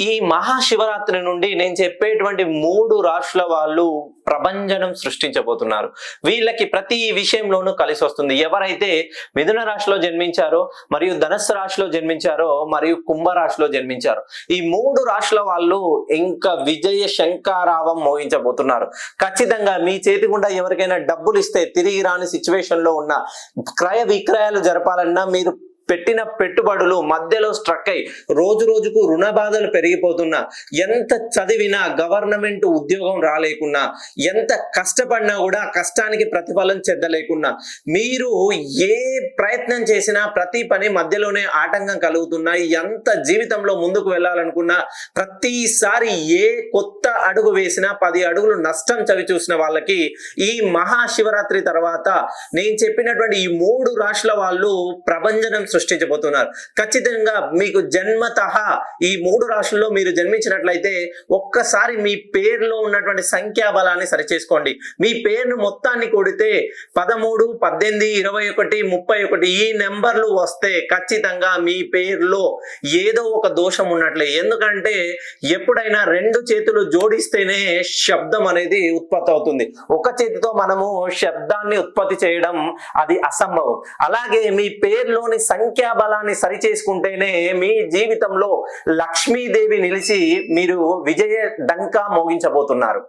ఈ మహాశివరాత్రి నుండి నేను చెప్పేటువంటి 3 రాశుల వాళ్ళు ప్రభంజనం సృష్టించబోతున్నారు. వీళ్ళకి ప్రతి విషయంలోనూ కలిసి వస్తుంది. ఎవరైతే మిథున రాశిలో జన్మించారో, మరియు ధనస్సు రాశిలో జన్మించారో, మరియు కుంభ రాశిలో జన్మించారో, ఈ 3 రాశుల వాళ్ళు ఇంకా విజయ శంఖారావం మోగించబోతున్నారు. ఖచ్చితంగా మీ చేతి గుండా ఎవరికైనా డబ్బులు ఇస్తే తిరిగి రాని సిచ్యువేషన్ లో ఉన్న క్రయ విక్రయాలు జరపాలన్నా, మీరు పెట్టిన పెట్టుబడులు మధ్యలో స్ట్రక్ అయి రోజు రోజుకు రుణ బాధలు పెరిగిపోతున్నా, ఎంత చదివినా గవర్నమెంట్ ఉద్యోగం రాలేకున్నా, ఎంత కష్టపడినా కూడా కష్టానికి ప్రతిఫలం చెందలేకున్నా, మీరు ఏ ప్రయత్నం చేసినా ప్రతి పని మధ్యలోనే ఆటంకం కలుగుతున్నా, ఎంత జీవితంలో ముందుకు వెళ్ళాలనుకున్నా ప్రతిసారి ఏ కొత్త అడుగు వేసినా 10 అడుగులు నష్టం చవి చూసిన వాళ్ళకి ఈ మహాశివరాత్రి తర్వాత నేను చెప్పినటువంటి ఈ 3 రాశుల వాళ్ళు ప్రభంజనం సృష్టించబోతున్నారు. ఖచ్చితంగా మీకు జన్మతః ఈ 3 రాశుల్లో మీరు జన్మించినట్లయితే ఒక్కసారి మీ పేరులో ఉన్నటువంటి సంఖ్యాబలాన్ని సరిచేసుకోండి. మీ పేరును మొత్తాన్ని కొడితే 13, 18, 21, 31 ఈ నెంబర్లు వస్తే ఖచ్చితంగా మీ పేరులో ఏదో ఒక దోషం ఉన్నట్లే. ఎందుకంటే ఎప్పుడైనా 2 చేతులు జోడిస్తేనే శబ్దం అనేది ఉత్పత్తి అవుతుంది. ఒక చేతితో మనము శబ్దాన్ని ఉత్పత్తి చేయడం అది అసంభవం. అలాగే మీ పేరులోని సంఖ్యాబలాన్ని సరిచేసుకుంటేనే మీ జీవితంలో లక్ష్మీదేవి నిలిచి మీరు విజయ డంకా మోగించబోతున్నారు.